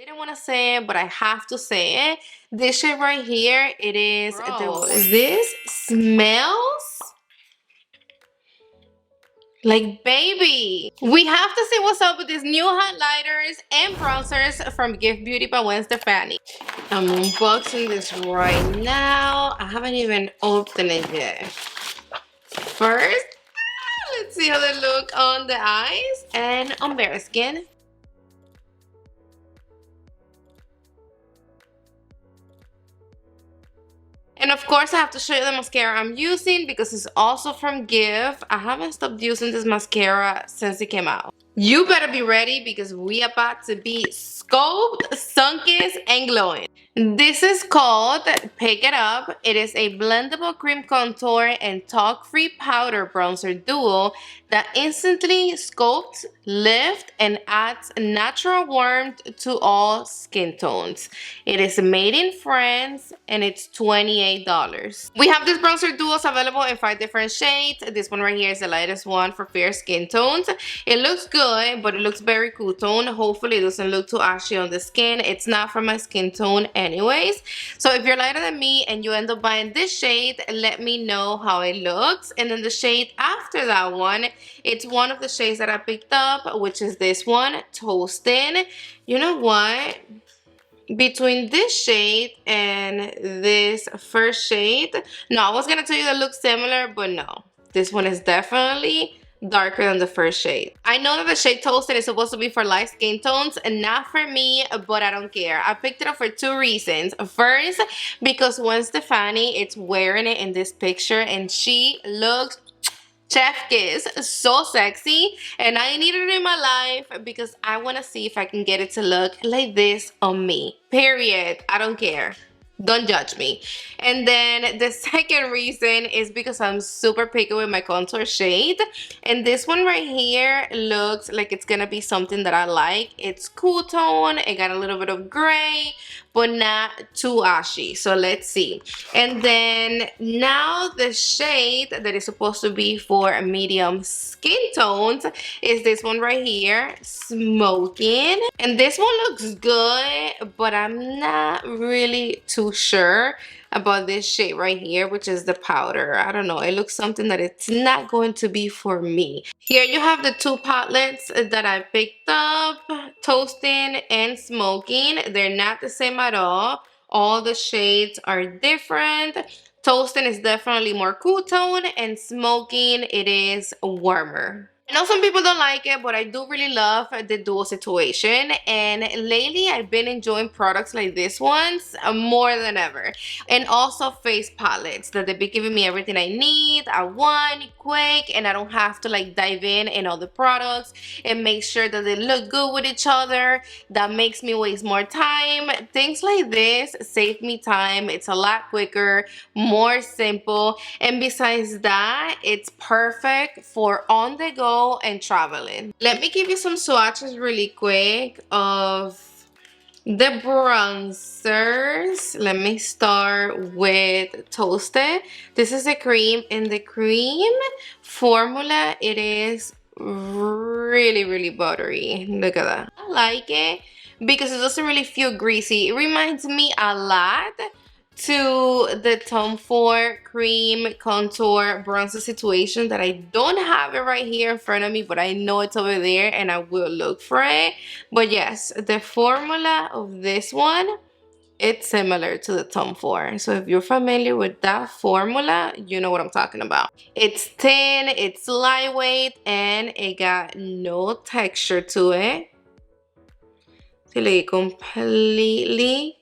Didn't want to say it, but I have to say it. This shit right here, it is this smells like baby. We have to see what's up with these new highlighters and bronzers from Gxve Beauty by Stephani. I'm unboxing this right now. I haven't even opened it yet. First, let's see how they look on the eyes and on bare skin. And of course, I have to show you the mascara I'm using because it's also from Gxve. I haven't stopped using this mascara since it came out. You better be ready because we are about to be scoped, sun-kissed, and glowing. This is called Pick It Up. It is a blendable cream contour and talc-free powder bronzer duo that instantly sculpts, lifts, and adds natural warmth to all skin tones. It is made in France and it's $28. We have these bronzer duos available in 5 different shades. This one right here is the lightest one for fair skin tones. It looks good, but it looks very cool tone. Hopefully it doesn't look too ashy on the skin. It's not for my skin tone anyways. So if you're lighter than me and you end up buying this shade, let me know how it looks. And then the shade after that one, it's one of the shades that I picked up, which is this one, Toasting. You know what? Between this shade and this first shade, no, I was gonna tell you they look similar, but no. This one is definitely darker than the first shade. I know that the shade Toasted is supposed to be for light skin tones and not for me, but I don't care. I picked it up for 2 reasons. First, because when Stephani is wearing it in this picture and she looks chef kiss, so sexy, and I needed it in my life because I want to see if I can get it to look like this on me. Period. I don't care. Don't judge me. And then the second reason is because I'm super picky with my contour shade. And this one right here looks like it's gonna be something that I like. It's cool tone. It got a little bit of gray, but not too ashy. So let's see. And then now the shade that is supposed to be for medium skin tones is this one right here, Smoking. And this one looks good, but I'm not really too sure about this shade right here, which is the powder. I don't know, it looks something that it's not going to be for me. Here you have the 2 palettes that I picked up, Toasting and Smoking. They're not the same at all. All the shades are different. Toasting is definitely more cool tone, and Smoking, it is warmer. I know some people don't like it, but I do really love the dual situation. And lately, I've been enjoying products like this ones more than ever. And also face palettes that they've been giving me everything I need. I want quick, and I don't have to like dive in all the products and make sure that they look good with each other. That makes me waste more time. Things like this save me time. It's a lot quicker, more simple. And besides that, it's perfect for on the go and traveling. Let me give you some swatches really quick of the bronzers. Let me start with Toasted. This is a cream. In the cream formula, it is really buttery. Look at that. I like it because it doesn't really feel greasy. It reminds me a lot to the Tom Ford cream contour bronzer situation that I don't have it right here in front of me, but I know it's over there and I will look for it. But yes, the formula of this one, it's similar to the Tom Ford. So if you're familiar with that formula, you know what I'm talking about. It's thin, it's lightweight, and it got no texture to it. So like completely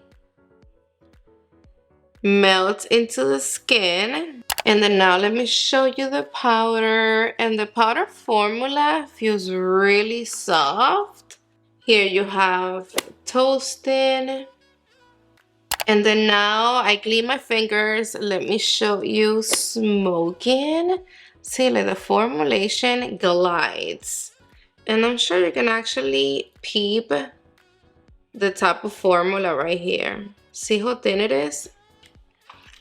melt into the skin. And then now let me show you the powder. And the powder formula feels really soft. Here you have Toasting. And then now I clean my fingers. Let me show you Smoking. See, like the formulation glides. And I'm sure you can actually peep the type of formula right here. See how thin it is?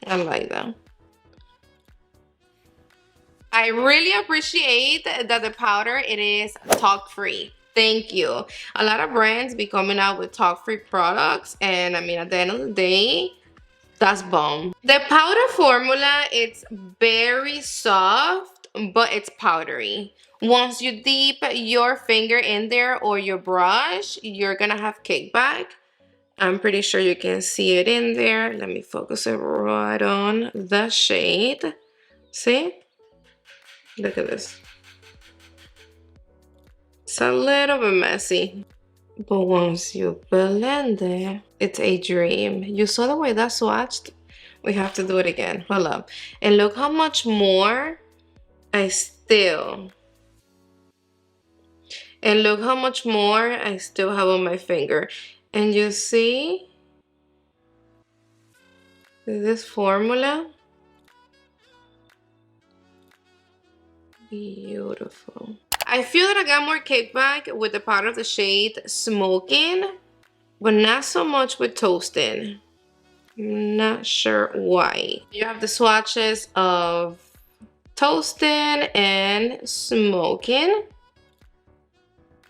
I like that. I really appreciate that the powder, it is talc free. Thank you. A lot of brands be coming out with talc-free products, and I mean, at the end of the day, that's bomb. The powder formula, it's very soft, but it's powdery. Once you dip your finger in there or your brush, you're gonna have kickback. I'm pretty sure you can see it in there. Let me focus it right on the shade. See? Look at this. It's a little bit messy. But once you blend it, it's a dream. You saw the way that swatched? We have to do it again. Hold up. And look how much more I still... And look how much more I still have on my finger. And you see this formula? Beautiful. I feel that I got more kickback with the powder of the shade Smoking, but not so much with Toasting. Not sure why. You have the swatches of Toasting and Smoking.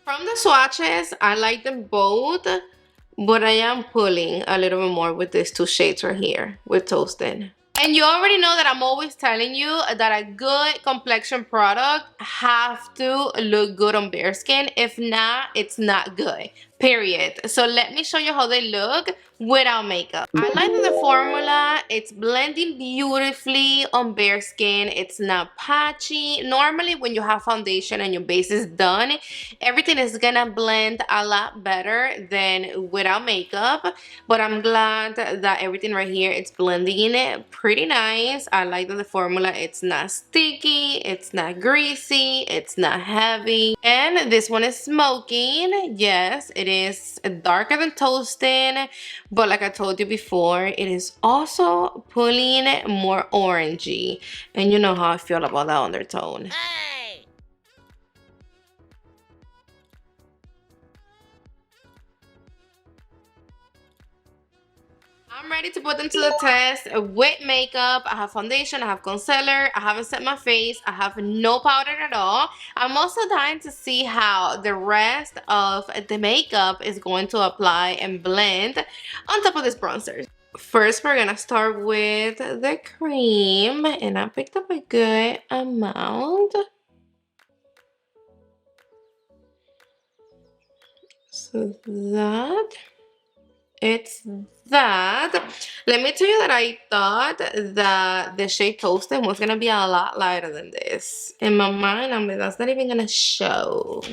From the swatches, I like them both, but I am pulling a little bit more with these two shades right here with Toasting. And you already know that I'm always telling you that a good complexion product have to look good on bare skin. If not, it's not good. Period. So let me show you how they look without makeup. I like the formula. It's blending beautifully on bare skin. It's not patchy. Normally when you have foundation and your base is done, everything is gonna blend a lot better than without makeup. But I'm glad that everything right here, it's blending in it pretty nice. I like that the formula, it's not sticky, it's not greasy, it's not heavy. And this one is Smoking. Yes, it is darker than Toasting, but like I told you before, it is also pulling more orangey, and you know how I feel about that undertone. Hey. I'm ready to put them to the test with makeup. I have foundation, I have concealer, I haven't set my face, I have no powder at all. I'm also dying to see how the rest of the makeup is going to apply and blend on top of this bronzer. First, we're gonna start with the cream, and I picked up a good amount. So that... it's that. Let me tell you that I thought that the shade Toasting was gonna be a lot lighter than this. In my mind, I'm like, that's not even gonna show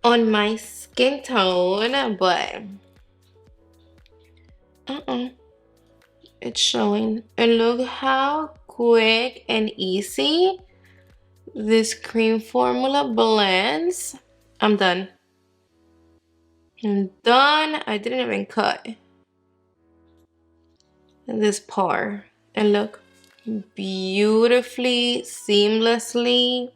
on my skin tone, but it's showing. And look how quick and easy this cream formula blends. I'm done. I'm done. I didn't even cut this part. And look, beautifully, seamlessly,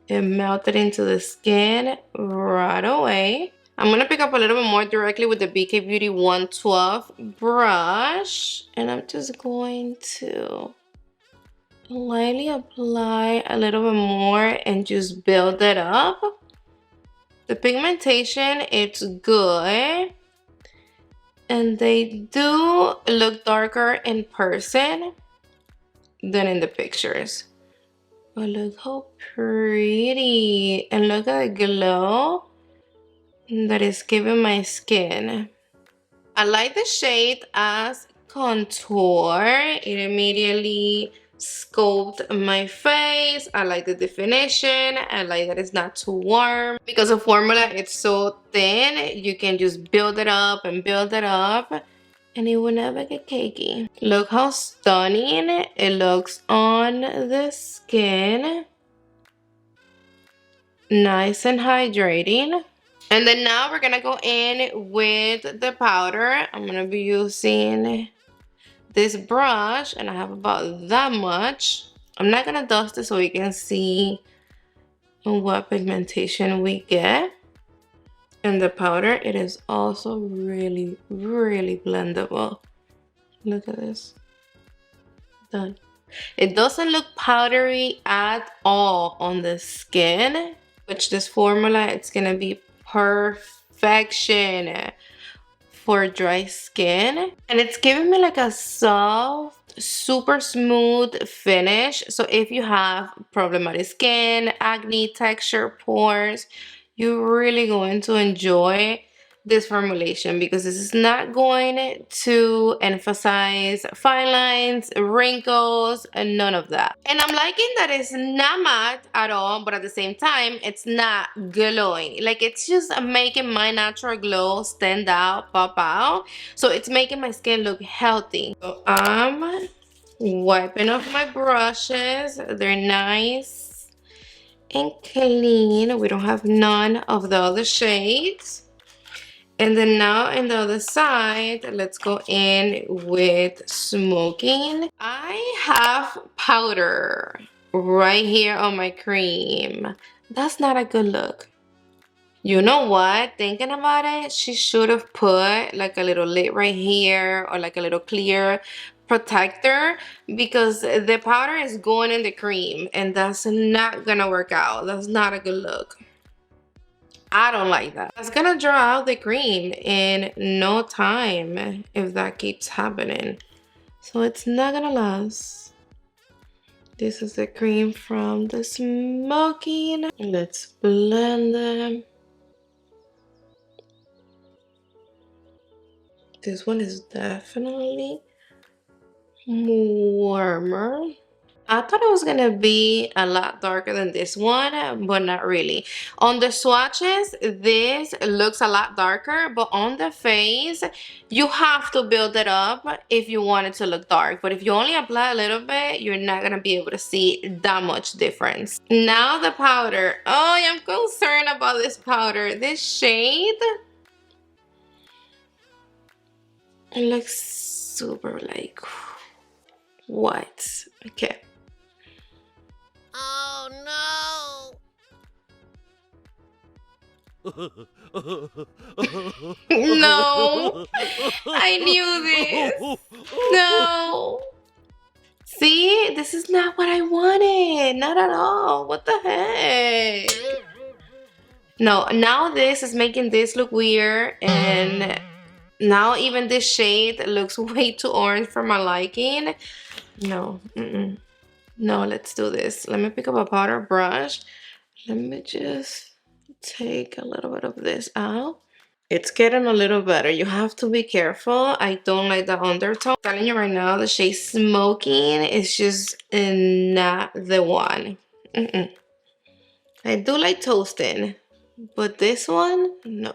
it melted into the skin right away. I'm gonna pick up a little bit more directly with the BK Beauty 112 brush, and I'm just going to lightly apply a little bit more and just build it up. The pigmentation, it's good, and they do look darker in person than in the pictures. But look how pretty, and look at the glow that is giving my skin. I like the shade as contour. It immediately sculpt my face. I like the definition. I like that it's not too warm. Because the formula, it's so thin, you can just build it up and build it up, and it will never get cakey. Look how stunning it looks on the skin. Nice and hydrating. And then now we're gonna go in with the powder. I'm gonna be using this brush, and I have about that much. I'm not gonna dust it so you can see what pigmentation we get. And the powder, it is also really, really blendable. Look at this. Done. It doesn't look powdery at all on the skin. Which this formula, it's gonna be perfection for dry skin. And it's giving me like a soft, super smooth finish. So if you have problematic skin, acne, texture, pores, you're really going to enjoy this formulation because this is not going to emphasize fine lines, wrinkles, and none of that. And I'm liking that it's not matte at all, but at the same time, it's not glowing. Like, it's just making my natural glow stand out, pop out. So it's making my skin look healthy. So I'm wiping off my brushes. They're nice and clean. We don't have none of the other shades. And then now in the other side, let's go in with smoking. I have powder right here on my cream. That's not a good look. You know what? Thinking about it, she should have put like a little lid right here or like a little clear protector because the powder is going in the cream and that's not gonna work out. That's not a good look. I don't like that. It's gonna draw out the cream in no time if that keeps happening. So it's not gonna last. This is the cream from the smoking. Let's blend them. This one is definitely warmer. I thought it was gonna be a lot darker than this one, but not really. On the swatches, this looks a lot darker, but on the face, you have to build it up if you want it to look dark. But if you only apply a little bit, you're not gonna be able to see that much difference. Now the powder. Oh, I'm concerned about this powder. This shade, it looks super like, what? Okay. Oh no! No! I knew this! No! See? This is not what I wanted! Not at all! What the heck? No, now this is making this look weird, and now even this shade looks way too orange for my liking. No, no, let's do this. Let me pick up a powder brush. Let me just take a little bit of this out. It's getting a little better. You have to be careful. I don't like the undertone. I'm telling you right now, the shade Smoking is just not the one. I do like Toasting, but this one, no.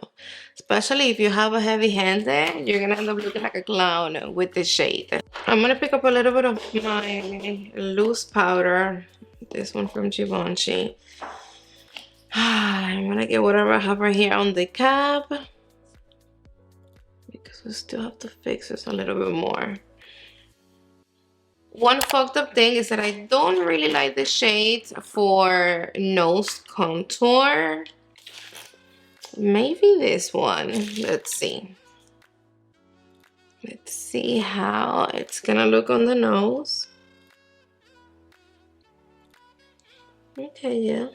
Especially if you have a heavy handed, you're gonna end up looking like a clown with this shade. I'm gonna pick up a little bit of my loose powder. This one from Givenchy. I'm gonna get whatever I have right here on the cap because we still have to fix this a little bit more. One fucked up thing is that I don't really like the shades for nose contour. Maybe this one. Let's see. Let's see how it's gonna look on the nose. Okay, yeah.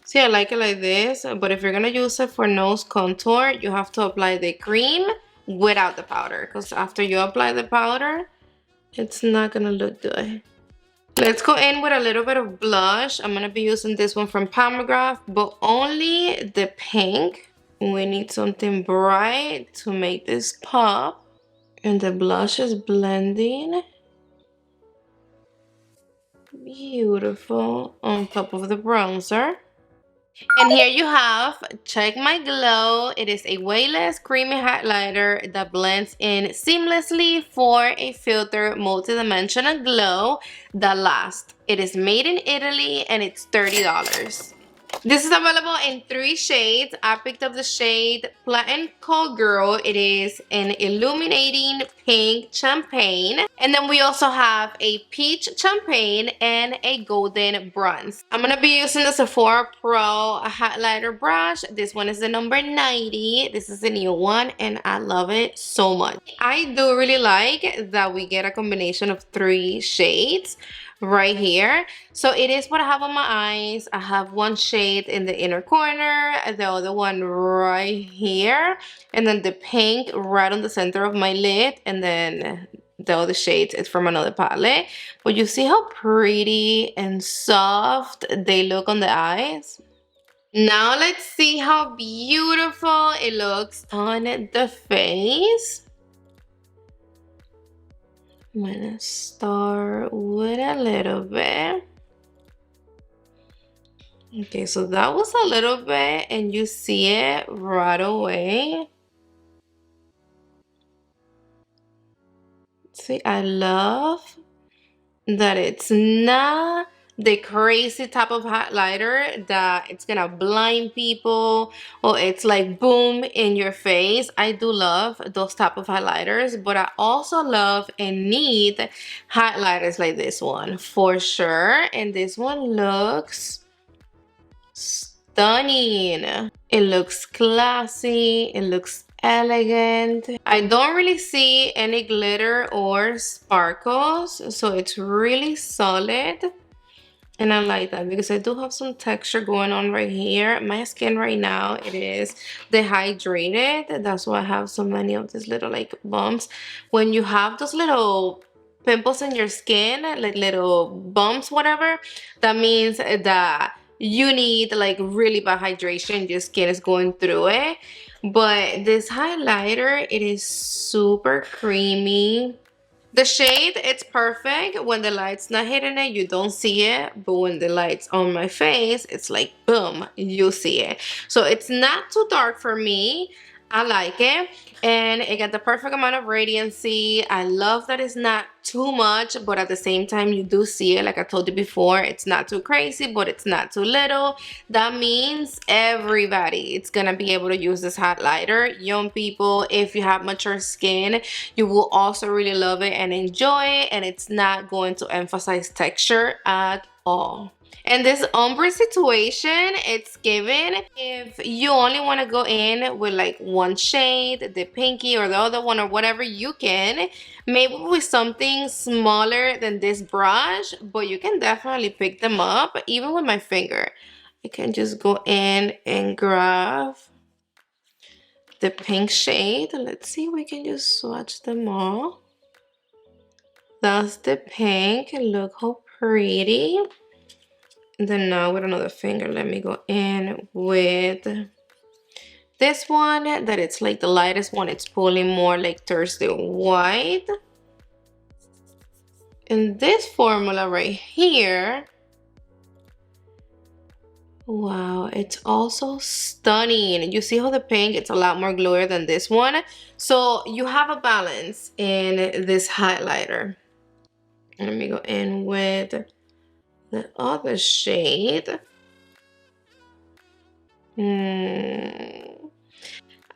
See, I like it like this, but if you're gonna use it for nose contour, you have to apply the cream without the powder, because after you apply the powder, it's not gonna look good. Let's go in with a little bit of blush. I'm gonna be using this one from Pomegranate, but only the pink. We need something bright to make this pop. And the blush is blending. Beautiful on top of the bronzer. And here you have Check My Glow. It is a weightless creamy highlighter that blends in seamlessly for a filter multi-dimensional glow that lasts. It is made in Italy and it's $30. This is available in 3 shades. I picked up the shade Platinum Call Girl. It is an illuminating pink champagne. And then we also have a peach champagne and a golden bronze. I'm going to be using the Sephora Pro highlighter brush. This one is the number 90. This is the new one and I love it so much. I do really like that we get a combination of 3 shades right here. So it is what I have on my eyes. I have one shade in the inner corner, the other one right here, and then the pink right on the center of my lid, and then the other shade is from another palette. But you see how pretty and soft they look on the eyes? Now let's see how beautiful it looks on the face. I'm gonna start with a little bit. Okay, so that was a little bit and you see it right away. See, I love that it's not the crazy type of highlighter that it's gonna blind people or it's like boom in your face. I do love those type of highlighters, but I also love and need highlighters like this one for sure. And this one looks stunning. It looks classy, it looks elegant. I don't really see any glitter or sparkles, so it's really solid. And I like that because I do have some texture going on right here. My skin right now, it is dehydrated. That's why I have so many of these little like bumps. When you have those little pimples in your skin, like little bumps, whatever, that means that you need like really bad hydration. Your skin is going through it. But this highlighter, it is super creamy. The shade, it's perfect. When the light's not hitting it, you don't see it. But when the light's on my face, it's like, boom, you see it. So it's not too dark for me. I like it. And it got the perfect amount of radiancy. I love that it's not too much, but at the same time, you do see it. Like I told you before, it's not too crazy, but it's not too little. That means everybody it's gonna be able to use this highlighter. Young people, if you have mature skin, you will also really love it and enjoy it. And it's not going to emphasize texture at all. And this ombre situation, it's given if you only want to go in with like one shade, the pinky or the other one or whatever, you can. Maybe with something smaller than this brush, but you can definitely pick them up. Even with my finger, I can just go in and grab the pink shade. Let's see if we can just swatch them all. That's the pink. Look how pretty. And then now with another finger, let me go in with this one that it's like the lightest one. It's pulling more like towards the white. And this formula right here, wow, it's also stunning. You see how the pink, it's a lot more glowier than this one. So you have a balance in this highlighter. Let me go in with the other shade.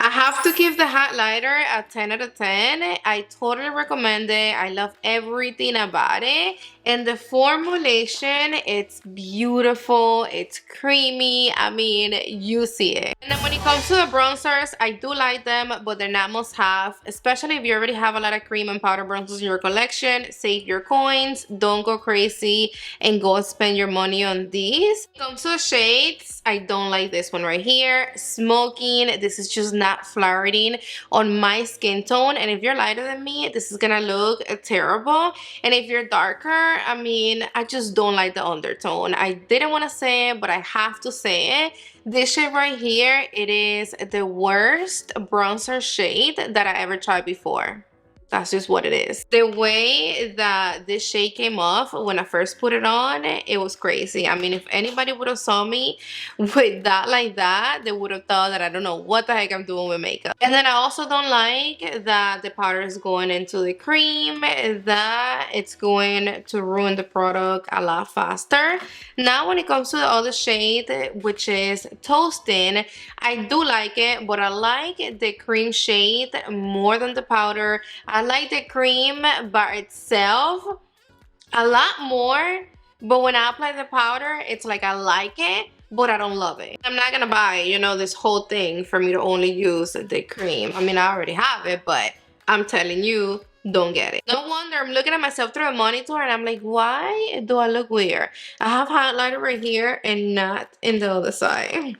I have to give the highlighter a 10 out of 10. I totally recommend it. I love everything about it. And the formulation, it's beautiful. It's creamy. I mean, you see it. And then when it comes to the bronzers, I do like them, but they're not must have. Especially if you already have a lot of cream and powder bronzers in your collection. Save your coins. Don't go crazy and go spend your money on these. When it comes to shades, I don't like this one right here. Smoking. This is just not flirting on my skin tone, and if you're lighter than me, this is gonna look terrible. And if you're darker, I mean, I just don't like the undertone. I didn't want to say it, but I have to say it. This shade right here, it is the worst bronzer shade that I ever tried before. That's just what it is. The way that this shade came off when I first put it on, it was crazy. I mean, if anybody would have saw me with that like that, they would have thought that I don't know what the heck I'm doing with makeup. And then I also don't like that the powder is going into the cream, that it's going to ruin the product a lot faster. Now when it comes to the other shade, which is Toasting, I do like it, but I like the cream shade more than the powder. I like the cream by itself a lot more, but when I apply the powder, it's like I like it, but I don't love it. I'm not gonna buy, you know, this whole thing for me to only use the cream. I mean, I already have it, but I'm telling you, don't get it. No wonder I'm looking at myself through a monitor and I'm like, why do I look weird? I have highlighter right here and not in the other side.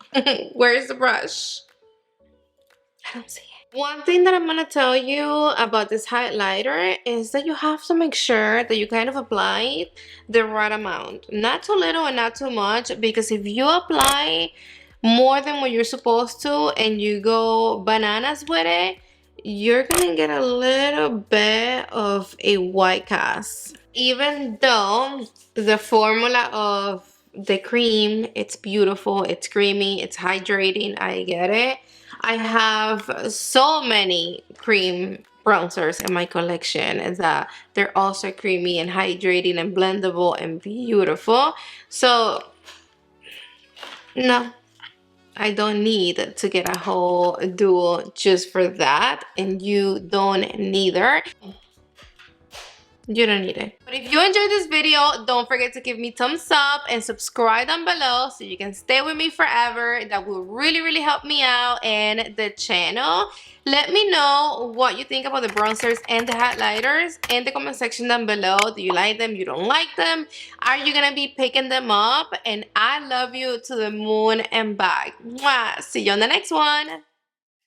Where's the brush? I don't see it. One thing that I'm gonna tell you about this highlighter is that you have to make sure that you kind of apply the right amount. Not too little and not too much, because if you apply more than what you're supposed to and you go bananas with it, you're gonna get a little bit of a white cast. Even though the formula of the cream, it's beautiful, it's creamy, it's hydrating, I get it. I have so many cream bronzers in my collection that they're also creamy and hydrating and blendable and beautiful. So no, I don't need to get a whole duo just for that, and you don't neither. You don't need it. But if you enjoyed this video, don't forget to give me thumbs up and subscribe down below so you can stay with me forever. That will really help me out and the channel. Let me know what you think about the bronzers and the highlighters in the comment section down below. Do you like them? You don't like them? Are you gonna be picking them up? And I love you to the moon and back. Mwah. See you on the next one.